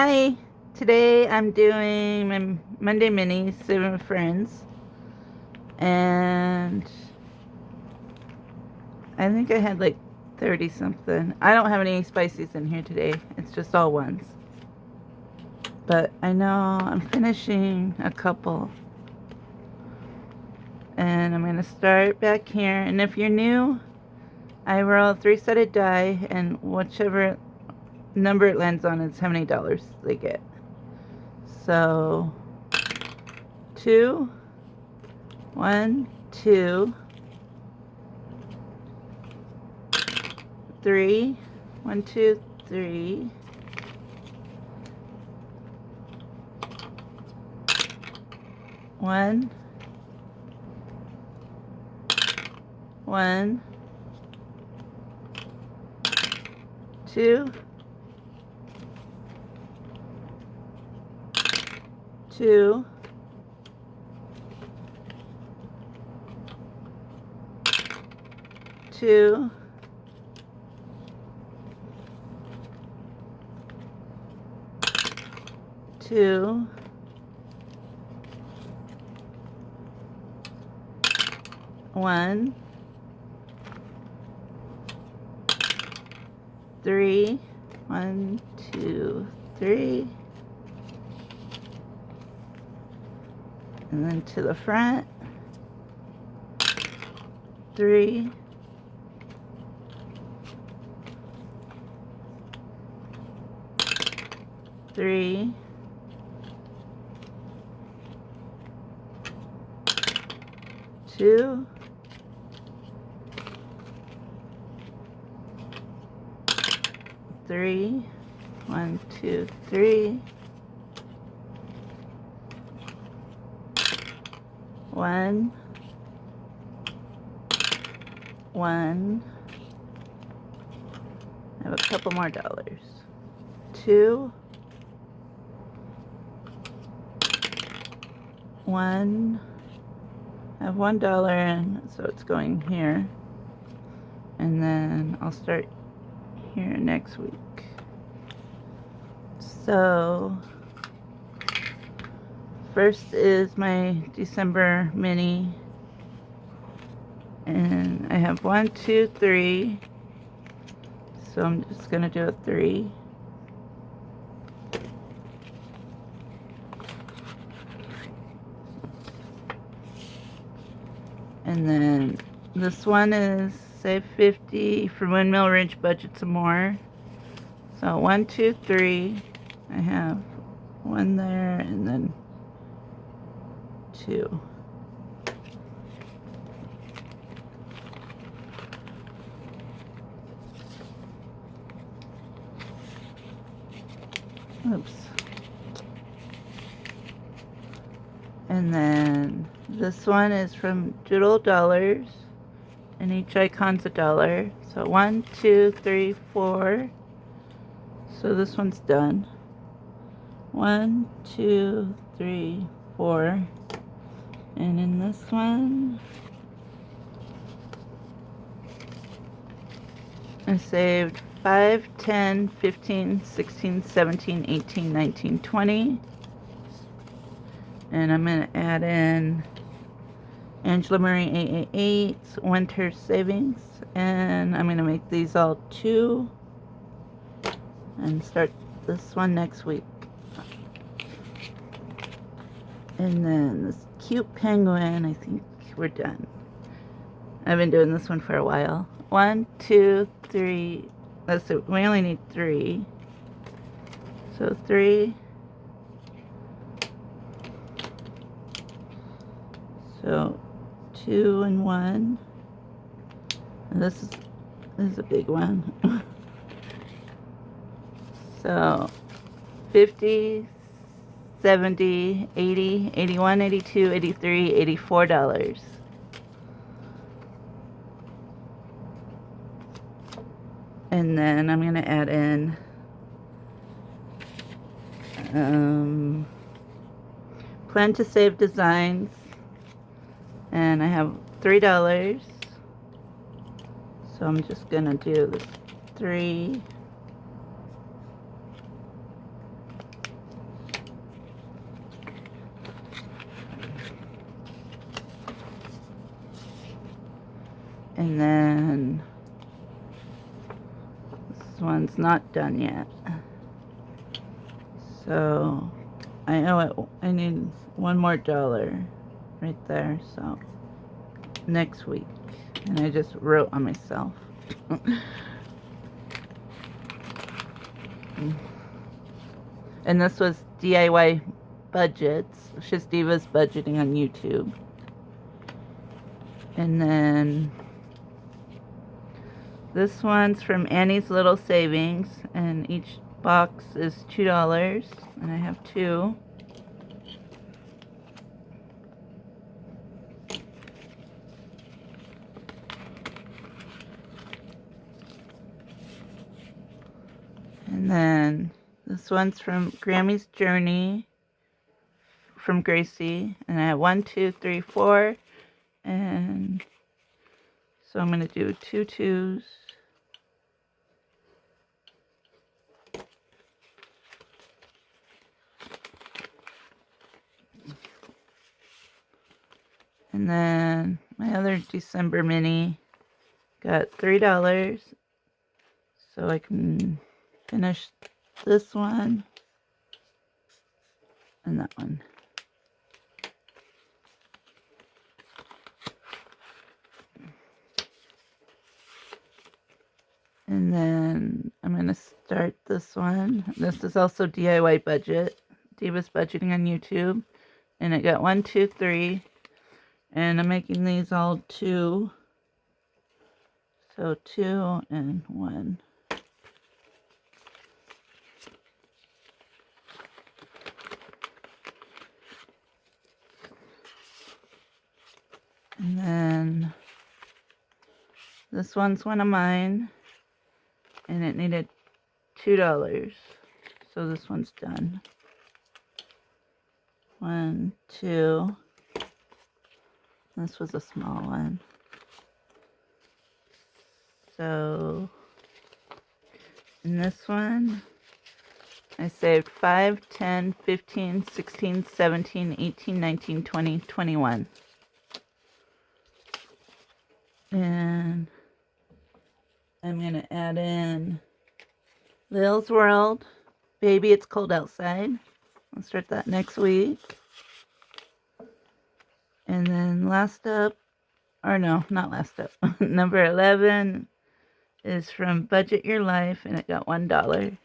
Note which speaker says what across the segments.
Speaker 1: Hi, today I'm doing my Monday minis, saving with friends, and I think I had like 30 something. I don't have any spices in here today, it's just all ones. But I know I'm finishing a couple, and I'm going to start back here. And if you're new, I roll 3-sided die, and whichever number it lands on is how many dollars they get. So 2, 1, 2, 3, 1, 2, 3, 1, 1, 2, 2, 2, 2, 1, 3, 1, 2, 3, and then to the front, 3, 3, 2, 3, 1, 2, 3, 1, 1. I have a couple more dollars. 2, 1. I have $1 in, so it's going here. And then I'll start here next week. So first is my December mini, and I have 1, 2, 3, so I'm just gonna do a 3, and then this one is save 50 for Windmill Ridge, budget some more. So 1, 2, 3, I have 1 there, and then 2. Oops. And then this one is from Doodle Dollars, and each icon's $1. So 1, 2, 3, 4. So this one's done. 1, 2, 3, 4. And in this one, I saved 5, 10, 15, 16, 17, 18, 19, 20. And I'm going to add in Angela Marie 888, Winter Savings. And I'm going to make these all 2 and start this one next week. And then this cute penguin, I think we're done. I've been doing this one for a while. 1, 2, 3. Let's see, we only need 3. So 3. So 2 and 1. And this is a big one. So 50, 70, 80, 81, 82, 83, $84. And then I'm going to add in plan to save designs, and I have $3. So I'm just going to do this 3, And then this one's not done yet. So I owe it, I need one more dollar right there, so next week. And I just wrote on myself. And this was DIY budgets. Shistiva's budgeting on YouTube. And then this one's from Annie's Little Savings, and each box is $2, and I have 2. And then this one's from Grammy's Journey from Gracie, and I have 1, 2, 3, 4, and so I'm going to do 2 2s. And then my other December mini got $3, so I can finish this one and that one. And then I'm going to start this one. This is also DIY budget. Diva's budgeting on YouTube. And it got 1, 2, 3. And I'm making these all 2. So 2 and 1. And then this one's one of mine. And it needed $2. So this one's done. 1, 2. This was a small one. So in this one, I saved 5, 10, 15, 16, 17, 18, 19, 20, 21. And I'm going to add in Lil's World, Baby It's Cold Outside. I'll start that next week. And then last up, or no, not last up, number 11 is from Budget Your Life, and it got $1.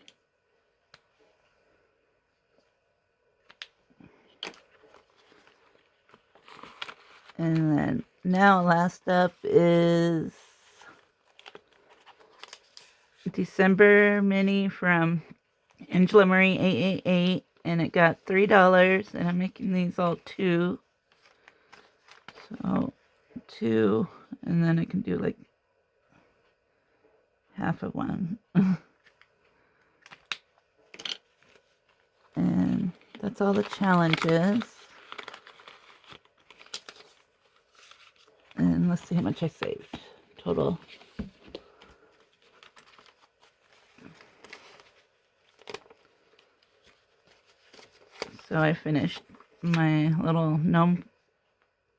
Speaker 1: And then now last up is December mini from Angela Marie 888, and it got $3, and I'm making these all 2. So 2, and then I can do like half of one. And that's all the challenges. And let's see how much I saved total. So I finished my little gnome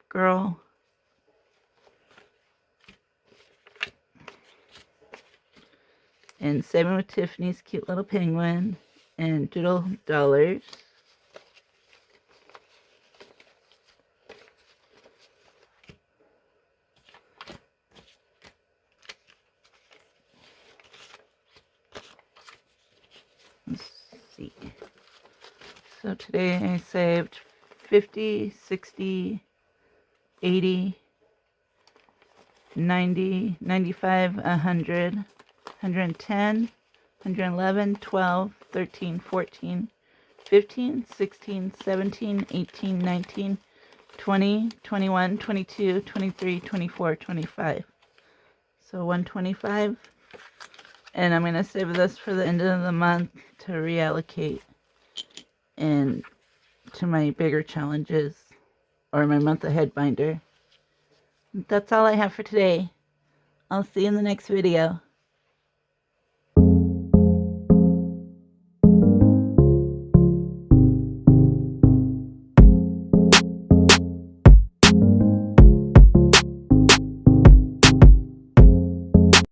Speaker 1: girl. And Saving with Tiffany's cute little penguin. And Doodle Dollars. Let's see. So today I saved 50, 60, 80, 90, 95, 100, 110, 111, 12, 13, 14, 15, 16, 17, 18, 19, 20, 21, 22, 23, 24, 25. So 125. And I'm going to save this for the end of the month to reallocate and to my bigger challenges or my month ahead binder. That's all I have for today. I'll see you in the next video.